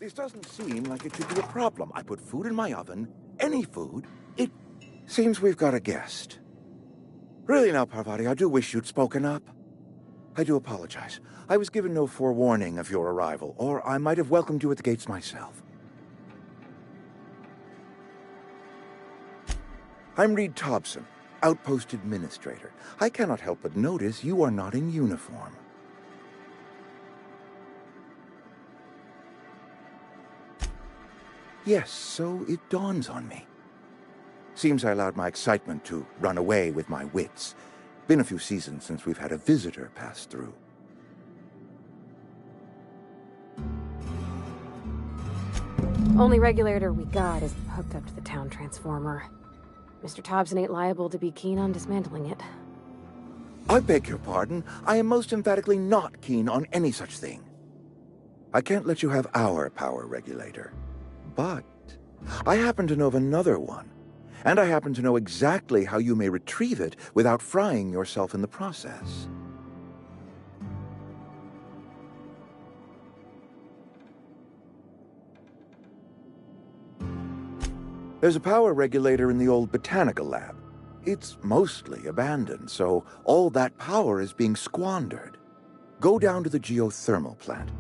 This doesn't seem like it should be a problem. I put food in my oven, any food. It seems we've got a guest. Really now, Parvati, I do wish you'd spoken up. I do apologize. I was given no forewarning of your arrival, or I might have welcomed you at the gates myself. I'm Reed Thompson, Outpost Administrator. I cannot help but notice you are not in uniform. Yes, so it dawns on me. Seems I allowed my excitement to run away with my wits. Been a few seasons since we've had a visitor pass through. Only regulator we got is hooked up to the town transformer. Mr. Thompson ain't liable to be keen on dismantling it. I beg your pardon. I am most emphatically not keen on any such thing. I can't let you have our power regulator. But I happen to know of another one. And I happen to know exactly how you may retrieve it without frying yourself in the process. There's a power regulator in the old botanical lab. It's mostly abandoned, so all that power is being squandered. Go down to the geothermal plant.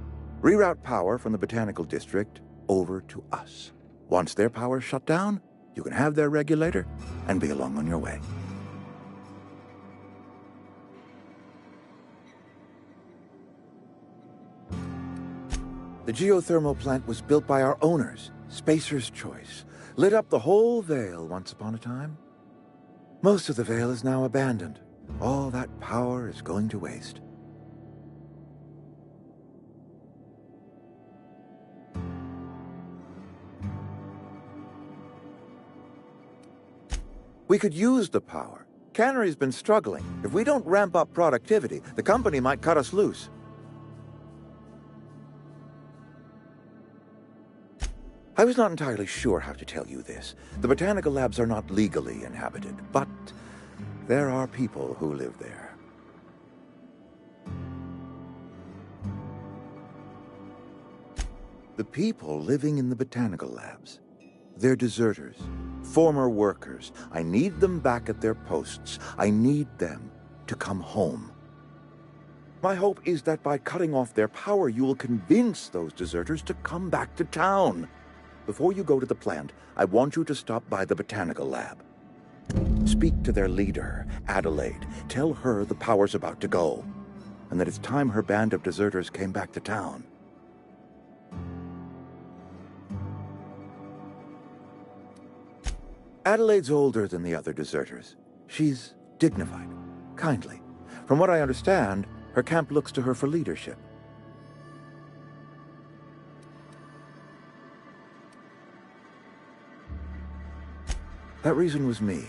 Reroute power from the botanical district over to us. Once their power's shut down, you can have their regulator and be along on your way. The geothermal plant was built by our owners, Spacer's Choice. Lit up the whole Vale once upon a time. Most of the Vale is now abandoned. All that power is going to waste. We could use the power. Cannery's been struggling. If we don't ramp up productivity, the company might cut us loose. I was not entirely sure how to tell you this. The botanical labs are not legally inhabited, but there are people who live there. The people living in the botanical labs. They're deserters, former workers. I need them back at their posts. I need them to come home. My hope is that by cutting off their power, you will convince those deserters to come back to town. Before you go to the plant, I want you to stop by the botanical lab. Speak to their leader, Adelaide. Tell her the power's about to go, and that it's time her band of deserters came back to town. Adelaide's older than the other deserters. She's dignified, kindly. From what I understand, her camp looks to her for leadership. That reason was me.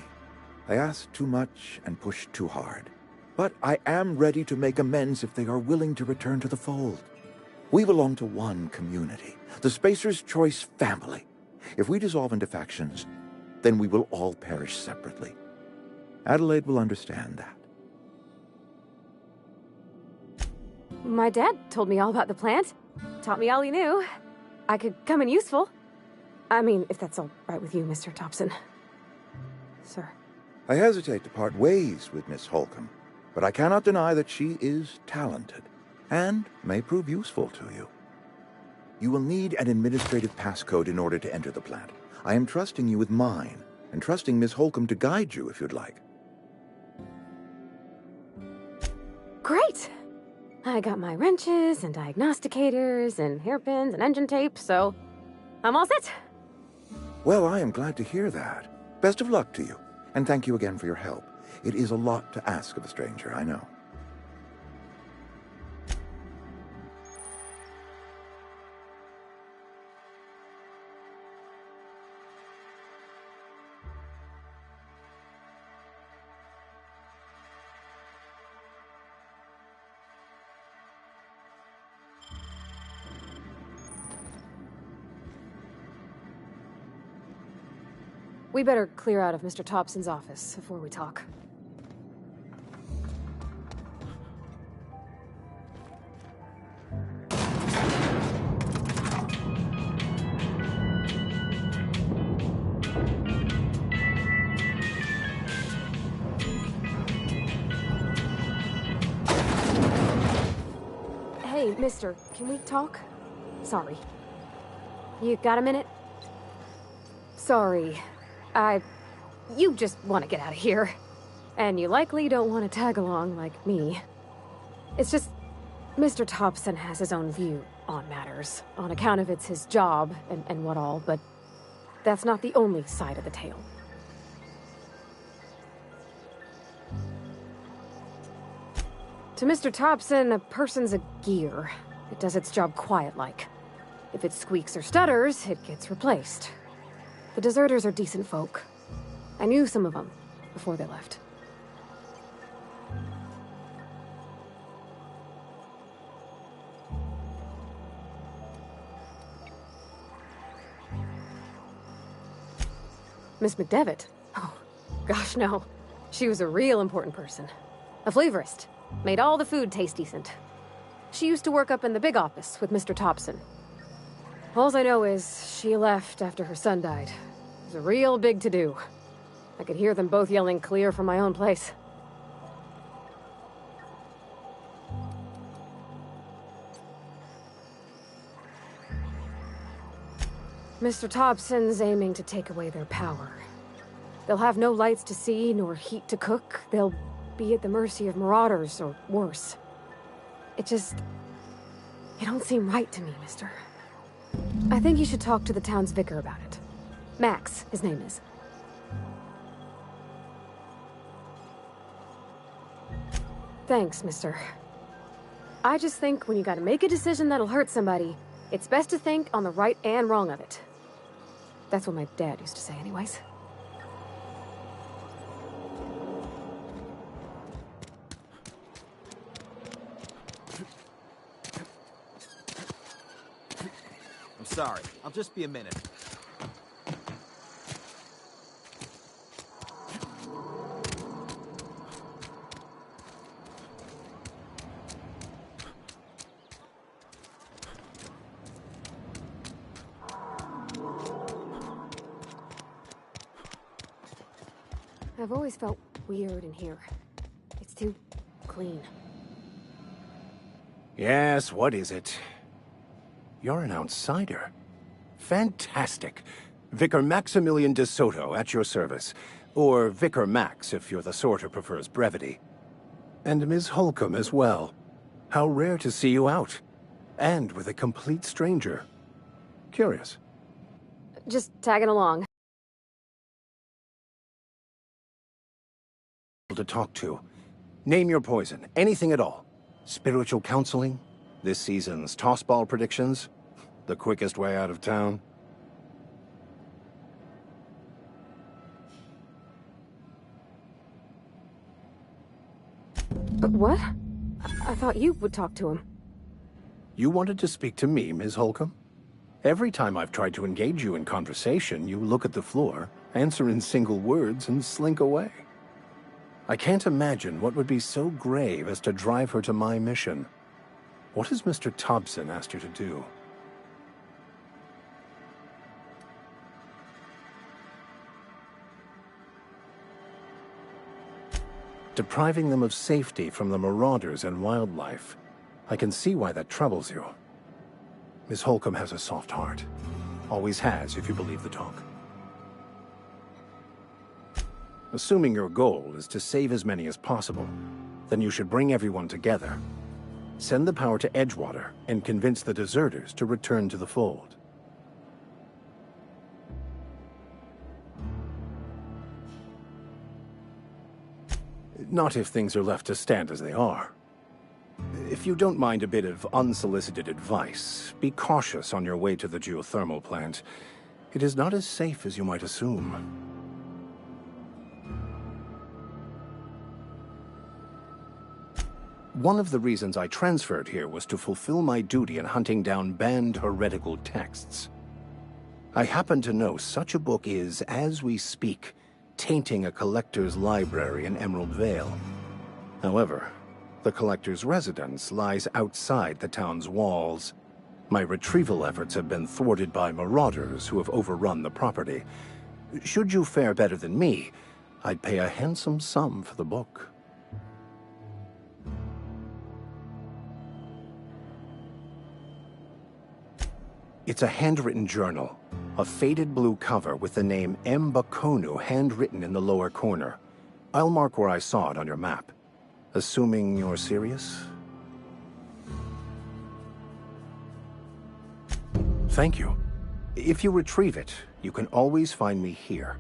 I asked too much and pushed too hard. But I am ready to make amends if they are willing to return to the fold. We belong to one community, the Spacer's Choice family. If we dissolve into factions, then we will all perish separately. Adelaide will understand that. My dad told me all about the plant. Taught me all he knew. I could come in useful. I mean, if that's all right with you, Mr. Thompson. Sir. I hesitate to part ways with Miss Holcomb, but I cannot deny that she is talented and may prove useful to you. You will need an administrative passcode in order to enter the plant. I am trusting you with mine, and trusting Miss Holcomb to guide you if you'd like. Great! I got my wrenches and diagnosticators and hairpins and engine tape, so I'm all set. Well, I am glad to hear that. Best of luck to you, and thank you again for your help. It is a lot to ask of a stranger, I know. We better clear out of Mr. Thompson's office before we talk. Hey, mister, can we talk? Sorry. You got a minute? Sorry. You just want to get out of here. And you likely don't want to tag along like me. It's just, Mr. Thompson has his own view on matters, on account of it's his job and what all, but that's not the only side of the tale. To Mr. Thompson, a person's a gear. It does its job quiet-like. If it squeaks or stutters, it gets replaced. The deserters are decent folk. I knew some of them before they left. Miss McDevitt? Oh, gosh, no. She was a real important person. A flavorist. Made all the food taste decent. She used to work up in the big office with Mr. Thompson. All I know is she left after her son died. It was a real big to-do. I could hear them both yelling clear from my own place. Mr. Thompson's aiming to take away their power. They'll have no lights to see, nor heat to cook. They'll be at the mercy of marauders, or worse. It don't seem right to me, mister. I think you should talk to the town's vicar about it. Max, his name is. Thanks, mister. I just think when you gotta make a decision that'll hurt somebody, it's best to think on the right and wrong of it. That's what my dad used to say anyways. I'm sorry. I'll just be a minute. I've always felt weird in here. It's too clean. Yes, what is it? You're an outsider. Fantastic. Vicar Maximilian de Soto, at your service. Or Vicar Max, if you're the sort who prefers brevity. And Ms. Holcomb as well. How rare to see you out. And with a complete stranger. Curious. Just tagging along. To talk to. Name your poison. Anything at all. Spiritual counseling? This season's tossball predictions? The quickest way out of town? But what? I thought you would talk to him. You wanted to speak to me, Ms. Holcomb? Every time I've tried to engage you in conversation, you look at the floor, answer in single words, and slink away. I can't imagine what would be so grave as to drive her to my mission. What has Mr. Thompson asked you to do? Depriving them of safety from the marauders and wildlife. I can see why that troubles you. Miss Holcomb has a soft heart. Always has, if you believe the talk. Assuming your goal is to save as many as possible, then you should bring everyone together. Send the power to Edgewater and convince the deserters to return to the fold. Not if things are left to stand as they are. If you don't mind a bit of unsolicited advice, be cautious on your way to the geothermal plant. It is not as safe as you might assume. One of the reasons I transferred here was to fulfill my duty in hunting down banned heretical texts. I happen to know such a book is, as we speak, tainting a collector's library in Emerald Vale. However, the collector's residence lies outside the town's walls. My retrieval efforts have been thwarted by marauders who have overrun the property. Should you fare better than me, I'd pay a handsome sum for the book. It's a handwritten journal. A faded blue cover with the name M'Bakono handwritten in the lower corner. I'll mark where I saw it on your map. Assuming you're serious? Thank you. If you retrieve it, you can always find me here.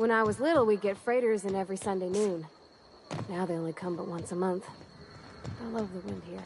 When I was little, we'd get freighters in every Sunday noon. Now they only come but once a month. I love the wind here.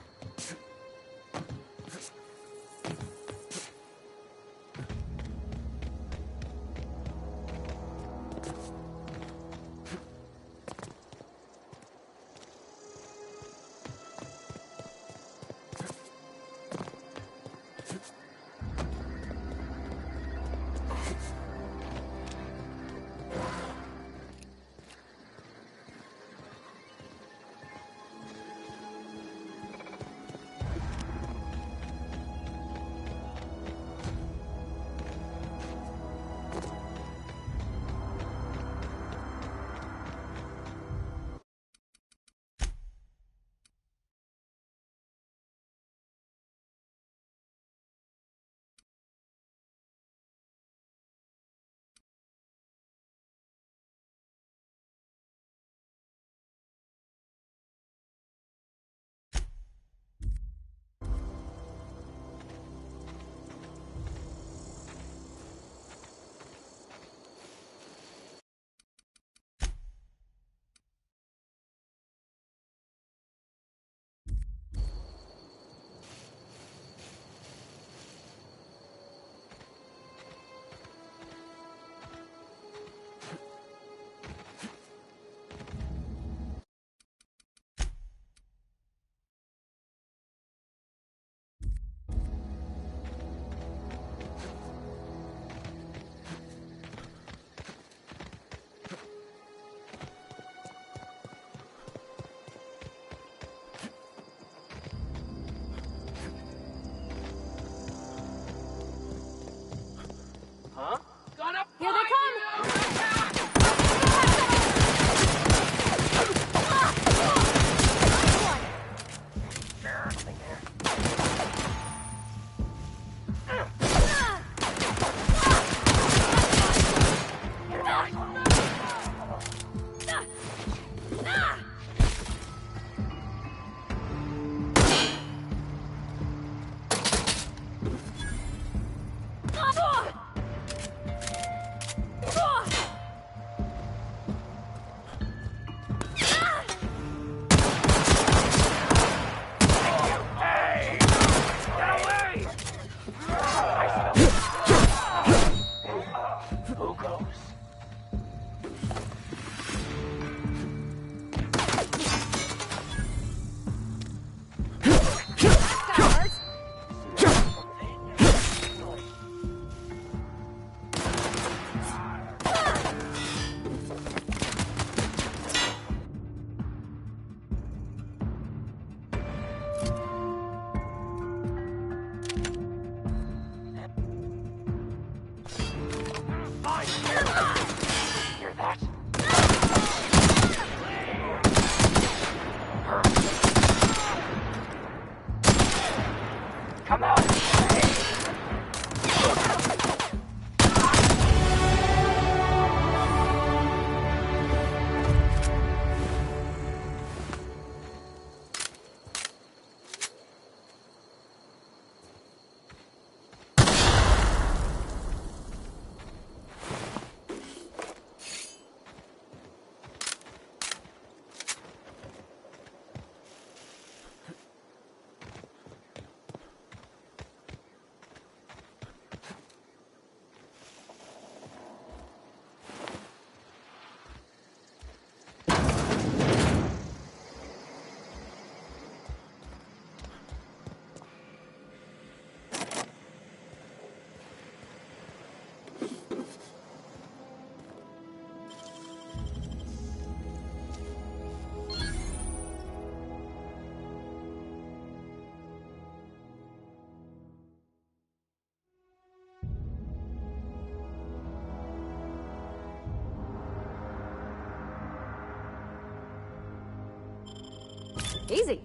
Easy.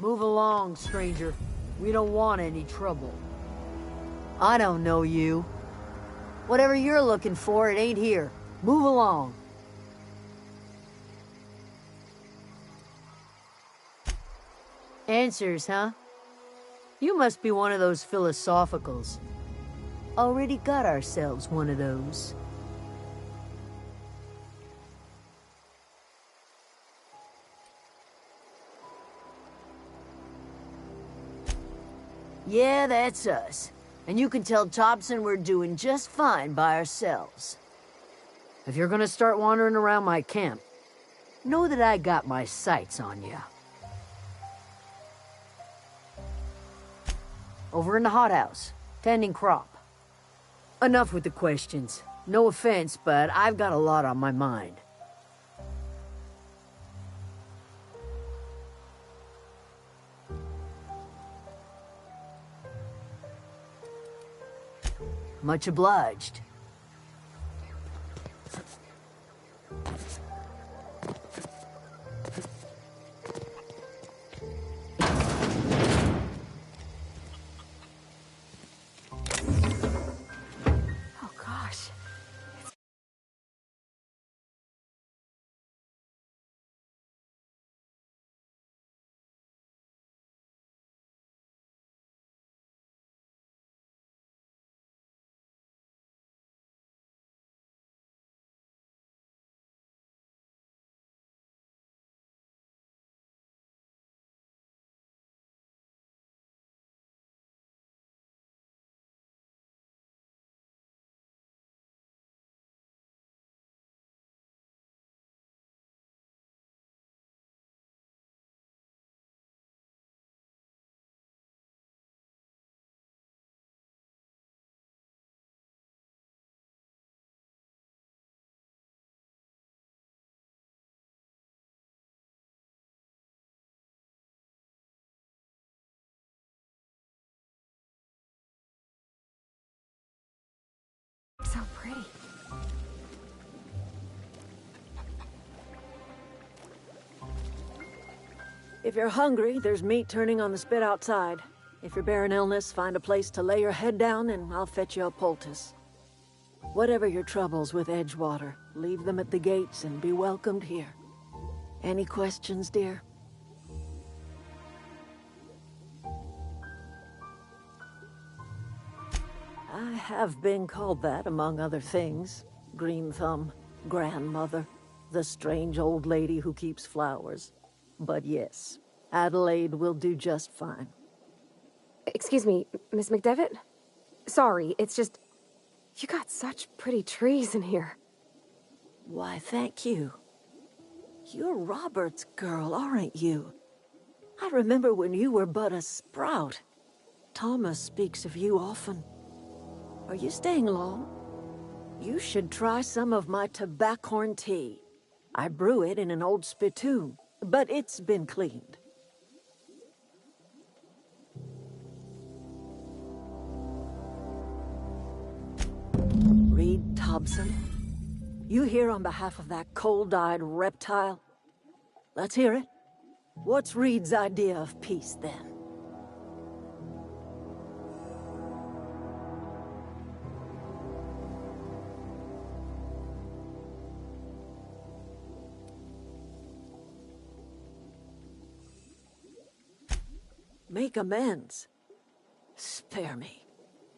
Move along, stranger. We don't want any trouble. I don't know you. Whatever you're looking for, it ain't here. Move along. Answers, huh? You must be one of those philosophicals. Already got ourselves one of those. Yeah, that's us. And you can tell Thompson we're doing just fine by ourselves. If you're gonna start wandering around my camp, know that I got my sights on you. Over in the hothouse, tending crop. Enough with the questions. No offense, but I've got a lot on my mind. Much obliged. Oh gosh. So pretty. If you're hungry, there's meat turning on the spit outside. If you're bearing illness, find a place to lay your head down and I'll fetch you a poultice. Whatever your troubles with Edgewater, leave them at the gates and be welcomed here. Any questions, dear? I have been called that, among other things. Green Thumb, grandmother, the strange old lady who keeps flowers. But yes, Adelaide will do just fine. Excuse me, Miss McDevitt? Sorry, it's just... You got such pretty trees in here. Why, thank you. You're Robert's girl, aren't you? I remember when you were but a sprout. Thomas speaks of you often. Are you staying long? You should try some of my tobaccorn tea. I brew it in an old spittoon, but it's been cleaned. Reed Thompson, you here on behalf of that cold-eyed reptile? Let's hear it. What's Reed's idea of peace, then? Make amends? Spare me.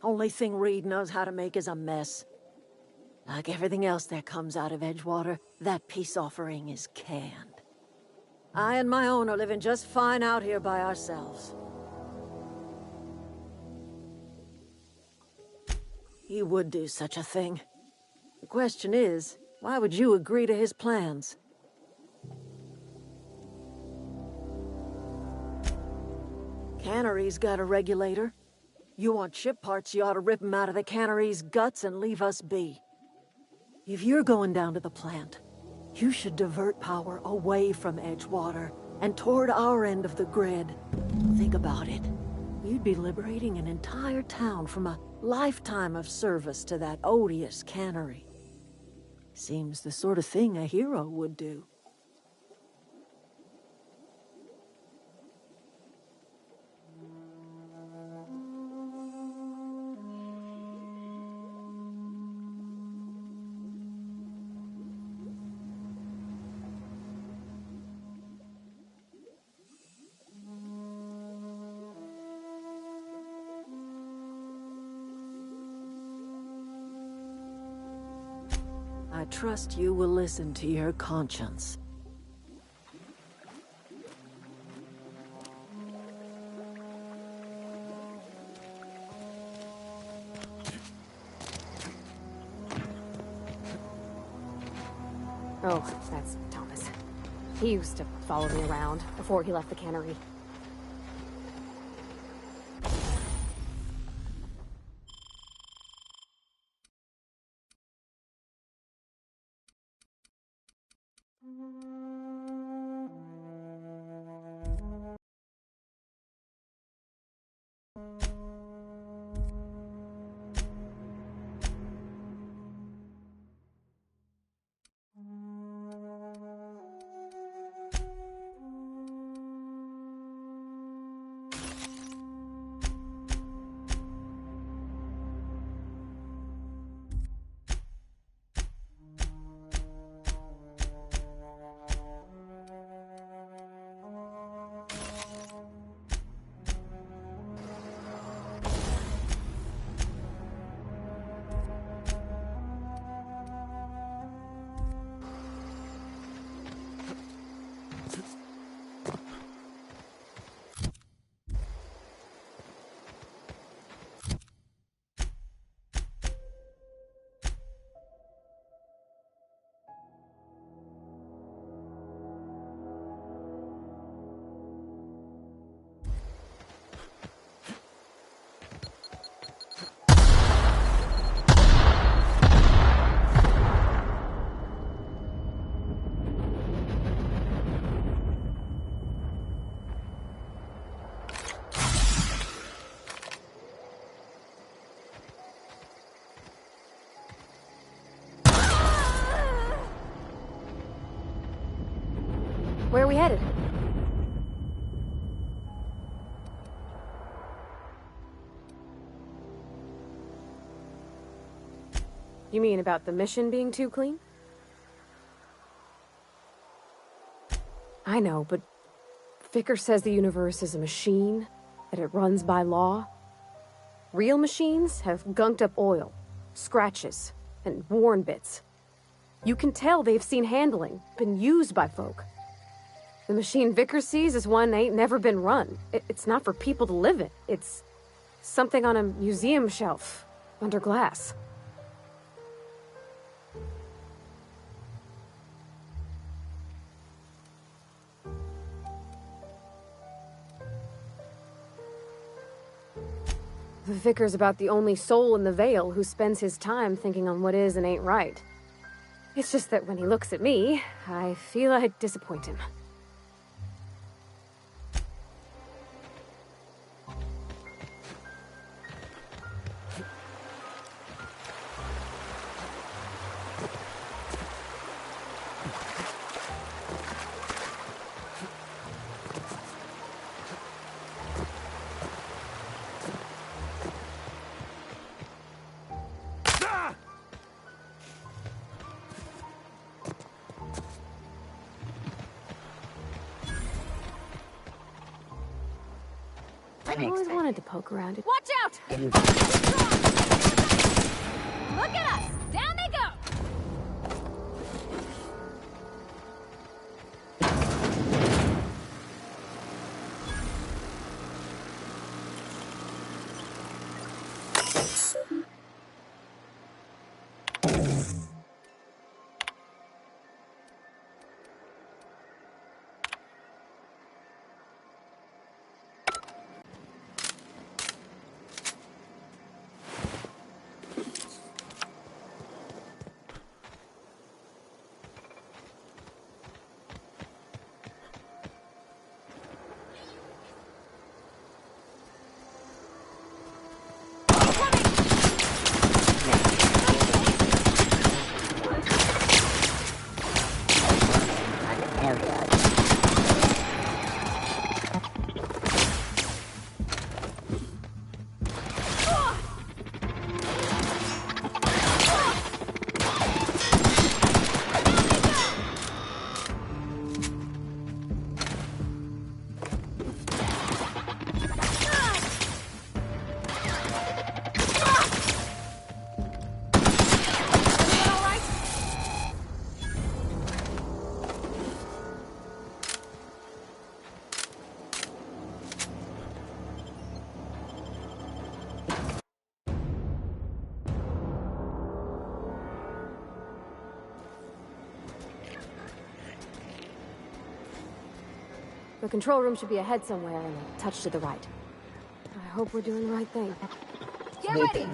Only thing Reed knows how to make is a mess. Like everything else that comes out of Edgewater, that peace offering is canned. I and my own are living just fine out here by ourselves. He would do such a thing. The question is, why would you agree to his plans? Cannery's got a regulator. You want ship parts, you ought to rip 'em out of the cannery's guts and leave us be. If you're going down to the plant, you should divert power away from Edgewater and toward our end of the grid. Think about it. You'd be liberating an entire town from a lifetime of service to that odious cannery. Seems the sort of thing a hero would do. I trust you will listen to your conscience. Oh, that's Thomas. He used to follow me around before he left the cannery. Where are we headed? You mean about the mission being too clean? I know, but Vickers says the universe is a machine, that it runs by law. Real machines have gunked up oil, scratches, and worn bits. You can tell they've seen handling, been used by folk. The machine Vickers sees is one ain't never been run. It's not for people to live in. It's something on a museum shelf, under glass. The Vicar's about the only soul in the Vale who spends his time thinking on what is and ain't right. It's just that when he looks at me, I feel I'd disappoint him. I always wanted to poke around it. Watch out! Look at us! Down they go! The control room should be ahead somewhere and a touch to the right. I hope we're doing the right thing. Get ready!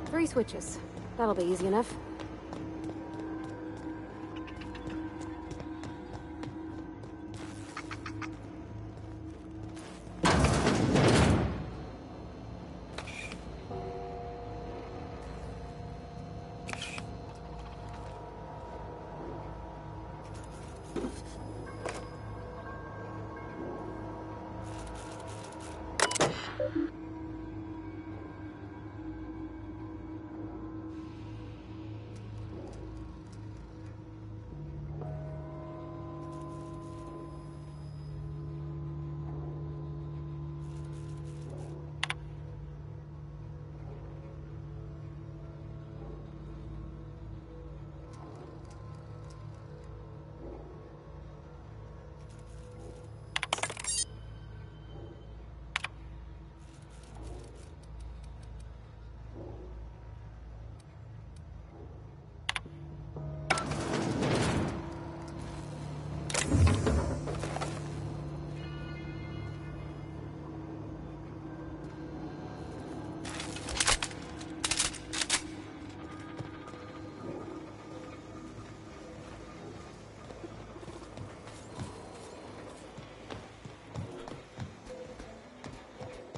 Three switches. That'll be easy enough.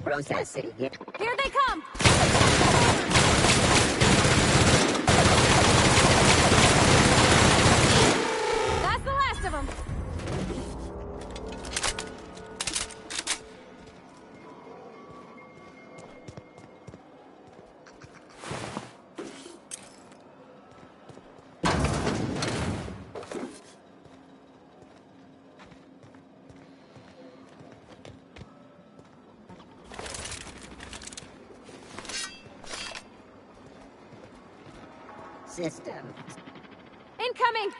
Processing. Here they come! That's the last of them! System. Incoming!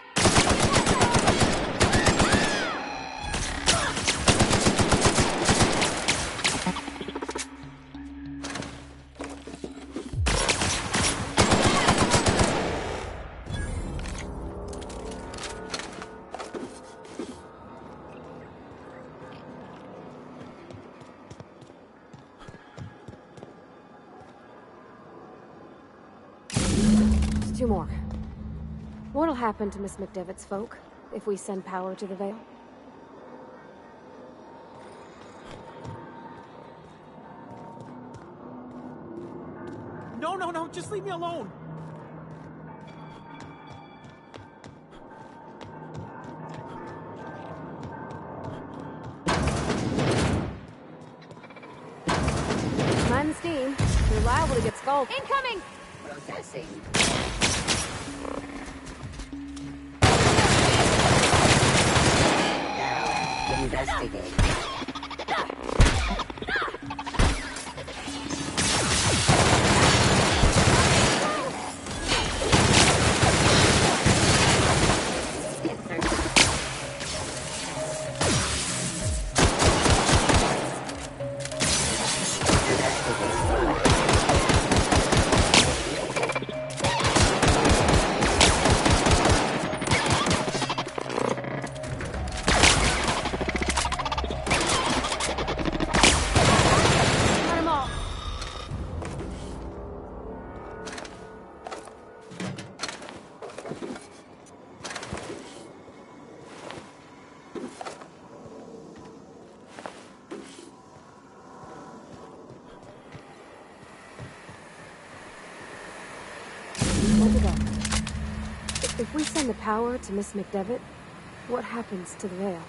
Two more. What'll happen to Miss McDevitt's folk if we send power to the Vale? No, just leave me alone. lend steam. You're liable to get scalded. Incoming! Processing. Now, investigate. Cut 'em all. Where'd it go? If we send the power to Miss McDevitt, what happens to the veil?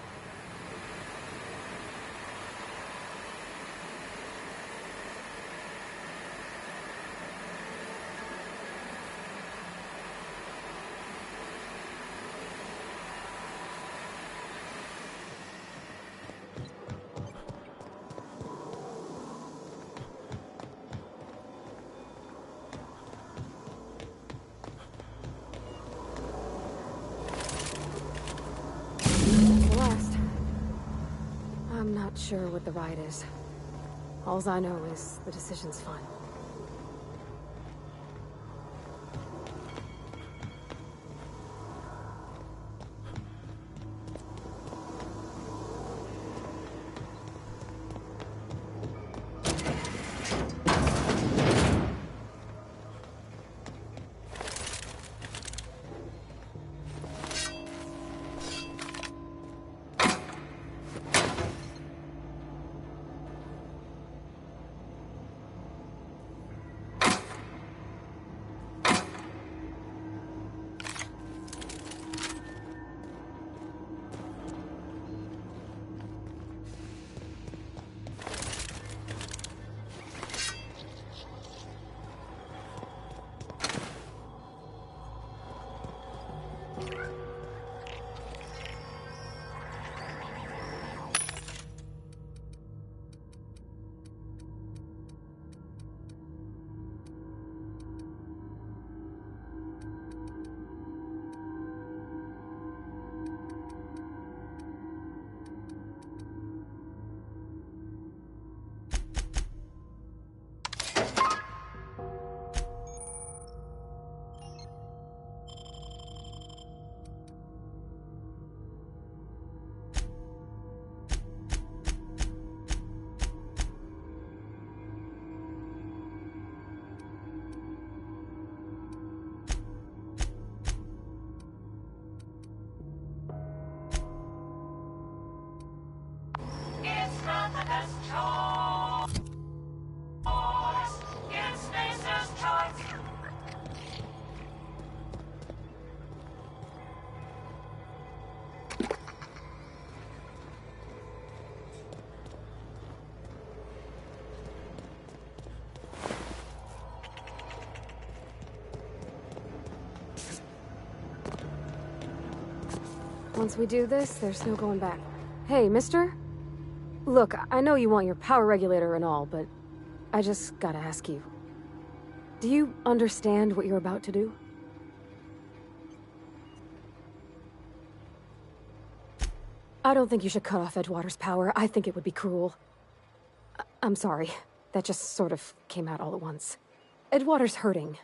The last. I'm not sure what the right is. Alls I know is the decision's final. Once we do this, there's no going back. Hey, mister? Look, I know you want your power regulator and all, but I just gotta ask you. Do you understand what you're about to do? I don't think you should cut off Edgewater's power. I think it would be cruel. I'm sorry. That just sort of came out all at once. Edgewater's hurting.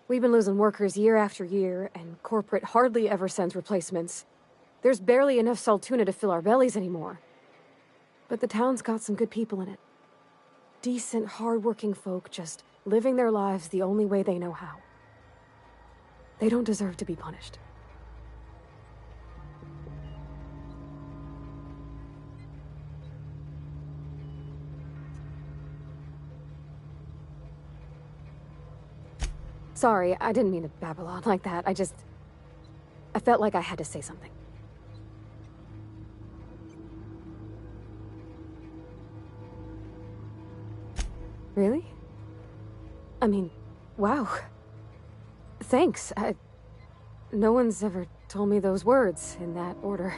We've been losing workers year after year, and corporate hardly ever sends replacements. There's barely enough Saltuna to fill our bellies anymore. But the town's got some good people in it. Decent, hard-working folk just living their lives the only way they know how. They don't deserve to be punished. Sorry, I didn't mean to babble on like that. I felt like I had to say something. Really? I mean, wow. Thanks. No one's ever told me those words in that order.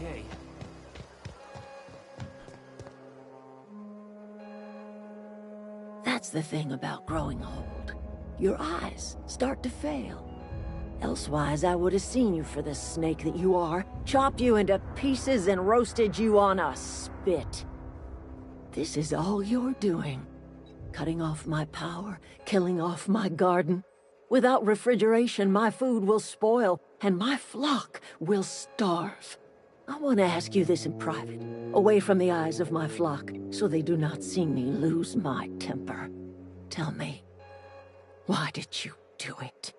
okay. That's the thing about growing old. Your eyes start to fail. Elsewise, I would have seen you for the snake that you are, chopped you into pieces and roasted you on a spit. This is all you're doing. Cutting off my power, killing off my garden. Without refrigeration, my food will spoil, and my flock will starve. I want to ask you this in private, away from the eyes of my flock, so they do not see me lose my temper. Tell me, why did you do it?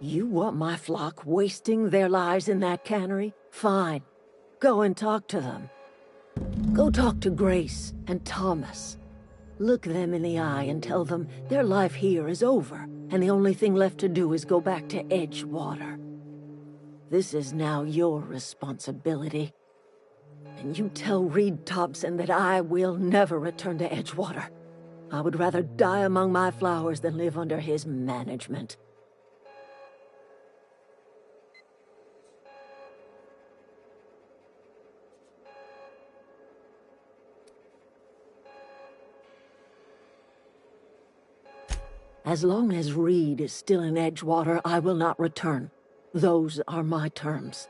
You want my flock wasting their lives in that cannery? Fine. Go and talk to them. Go talk to Grace and Thomas. Look them in the eye and tell them their life here is over, and the only thing left to do is go back to Edgewater. This is now your responsibility. And you tell Reed Thompson that I will never return to Edgewater. I would rather die among my flowers than live under his management. As long as Reed is still in Edgewater, I will not return. Those are my terms.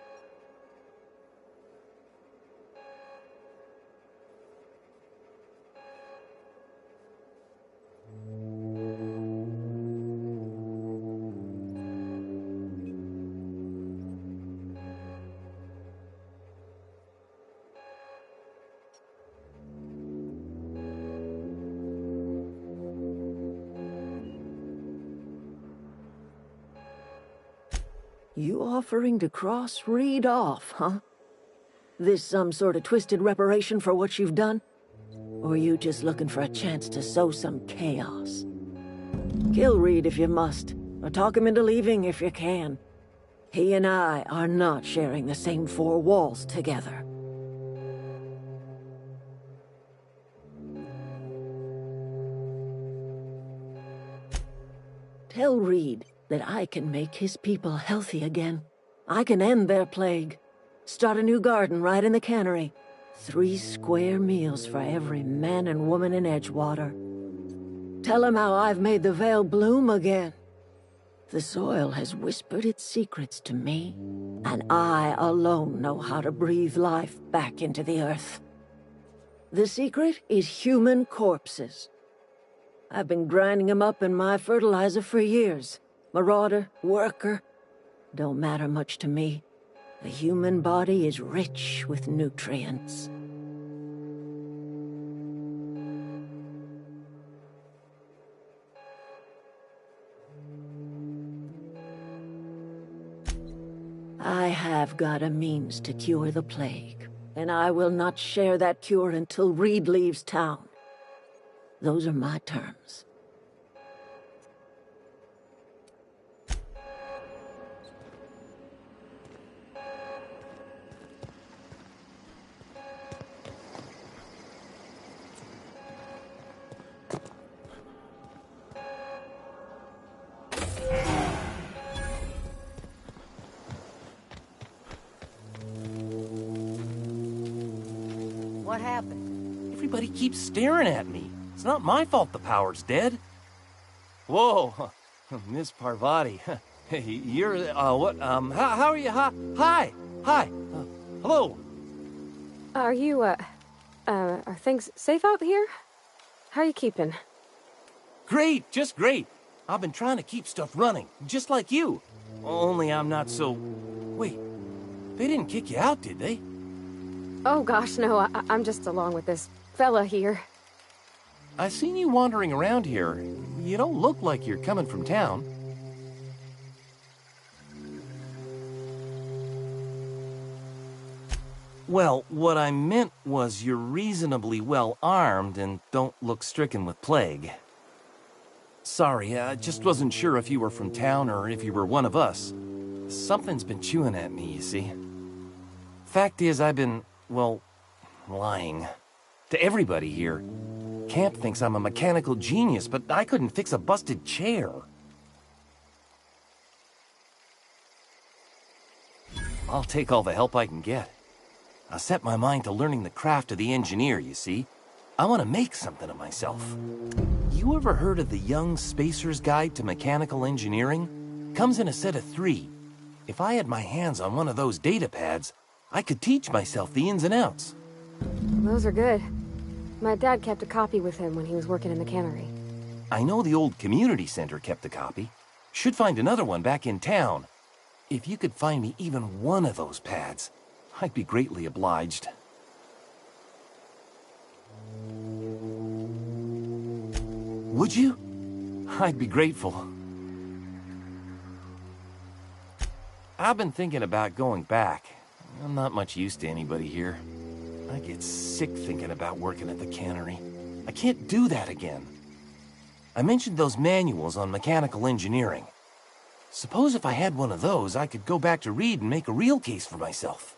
You offering to cross Reed off, huh? This some sort of twisted reparation for what you've done? Or you just looking for a chance to sow some chaos? Kill Reed if you must, or talk him into leaving if you can. He and I are not sharing the same four walls together. Tell Reed that I can make his people healthy again. I can end their plague. Start a new garden right in the cannery. 3 square meals for every man and woman in Edgewater. Tell him how I've made the Vale bloom again. The soil has whispered its secrets to me, and I alone know how to breathe life back into the earth. The secret is human corpses. I've been grinding them up in my fertilizer for years. Marauder, worker, don't matter much to me. The human body is rich with nutrients. I have got a means to cure the plague, and I will not share that cure until Reed leaves town. Those are my terms. What happened? Everybody keeps staring at me. It's not my fault the power's dead. Whoa, Miss Parvati. Hey, you're, what, how are you? Hi, hello. Are you, are things safe out here? How are you keeping? Great, just great. I've been trying to keep stuff running, just like you. Only I'm not so... Wait, they didn't kick you out, did they? Oh gosh, no, I'm just along with this fella here. I seen you wandering around here. You don't look like you're coming from town. Well, what I meant was you're reasonably well armed and don't look stricken with plague. Sorry, I just wasn't sure if you were from town or if you were one of us. Something's been chewing at me, you see. Fact is, I've been, well, lying. To everybody here. Camp thinks I'm a mechanical genius, but I couldn't fix a busted chair. I'll take all the help I can get. I set my mind to learning the craft of the engineer, you see. I want to make something of myself. You ever heard of the Young Spacer's Guide to Mechanical Engineering? Comes in a set of 3. If I had my hands on one of those data pads, I could teach myself the ins and outs. Those are good. My dad kept a copy with him when he was working in the cannery. I know the old community center kept a copy. Should find another one back in town. If you could find me even one of those pads, I'd be greatly obliged. Would you? I'd be grateful. I've been thinking about going back. I'm not much use to anybody here. I get sick thinking about working at the cannery. I can't do that again. I mentioned those manuals on mechanical engineering. Suppose if I had one of those, I could go back to Reed and make a real case for myself.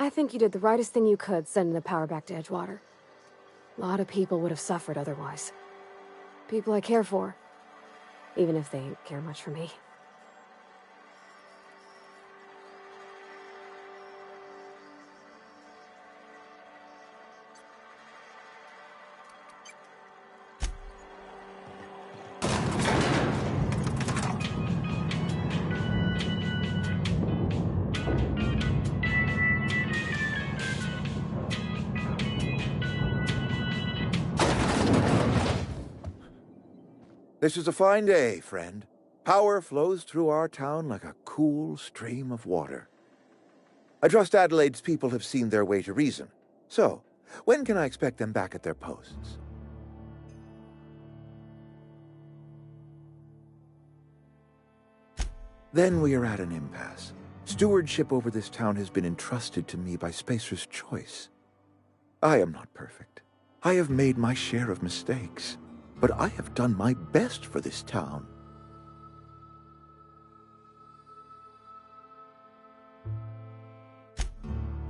I think you did the rightest thing you could sending the power back to Edgewater. A lot of people would have suffered otherwise. People I care for. Even if they ain't care much for me. This is a fine day, friend. Power flows through our town like a cool stream of water. I trust Adelaide's people have seen their way to reason. So, when can I expect them back at their posts? Then we are at an impasse. Stewardship over this town has been entrusted to me by Spacer's Choice. I am not perfect. I have made my share of mistakes. But I have done my best for this town.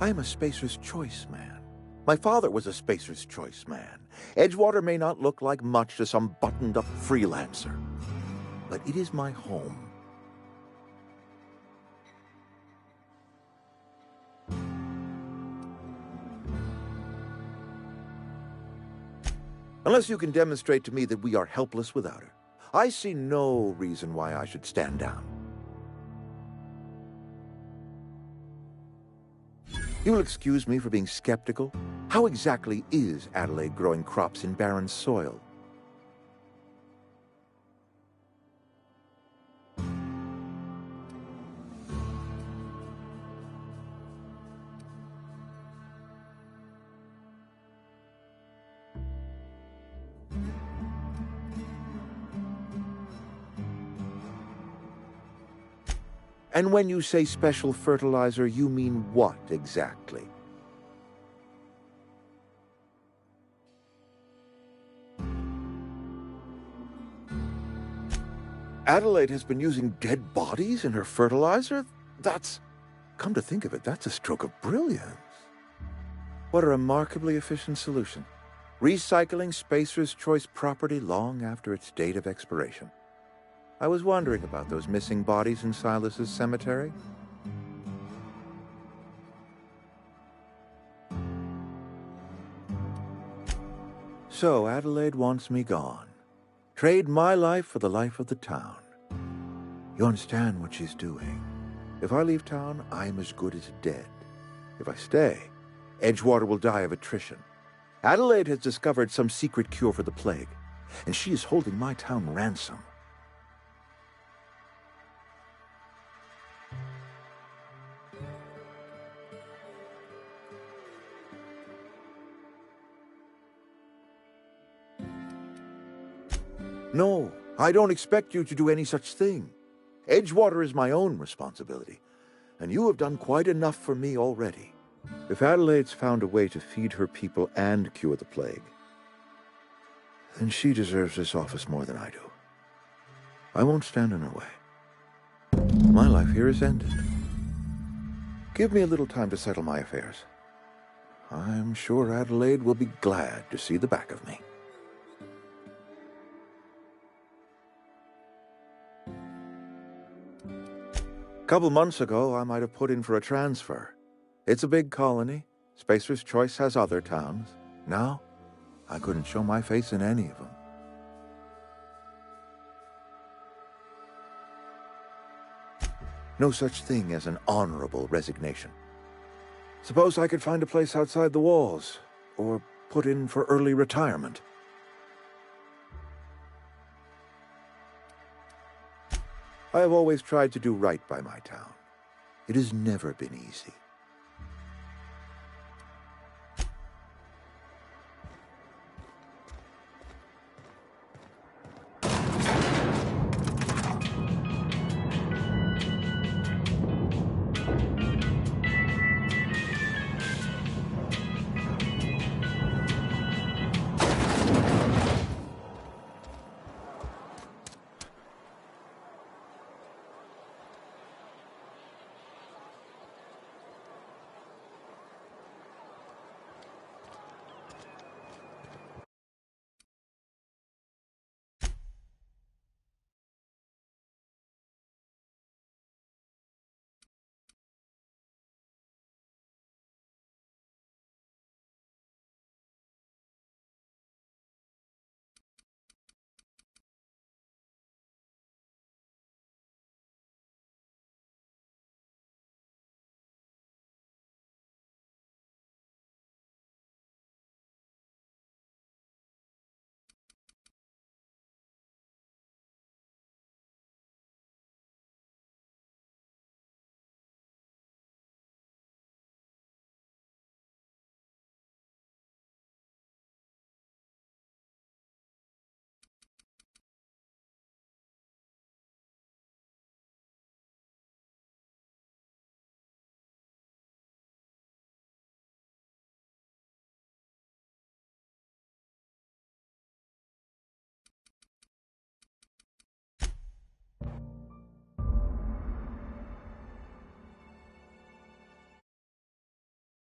I am a Spacer's Choice man. My father was a Spacer's Choice man. Edgewater may not look like much to some buttoned-up freelancer, but it is my home. Unless you can demonstrate to me that we are helpless without her, I see no reason why I should stand down. You will excuse me for being skeptical. How exactly is Adelaide growing crops in barren soil? And when you say special fertilizer, you mean what exactly? Adelaide has been using dead bodies in her fertilizer? Come to think of it, that's a stroke of brilliance. What a remarkably efficient solution. Recycling Spacer's Choice property long after its date of expiration. I was wondering about those missing bodies in Silas's cemetery. So Adelaide wants me gone. Trade my life for the life of the town. You understand what she's doing. If I leave town, I'm as good as dead. If I stay, Edgewater will die of attrition. Adelaide has discovered some secret cure for the plague, and she is holding my town ransom. No, I don't expect you to do any such thing. Edgewater is my own responsibility, and you have done quite enough for me already. If Adelaide's found a way to feed her people and cure the plague, then she deserves this office more than I do. I won't stand in her way. My life here is ended. Give me a little time to settle my affairs. I'm sure Adelaide will be glad to see the back of me. A couple months ago, I might have put in for a transfer. It's a big colony. Spacer's Choice has other towns. Now, I couldn't show my face in any of them. No such thing as an honorable resignation. Suppose I could find a place outside the walls, or put in for early retirement. I have always tried to do right by my town. It has never been easy.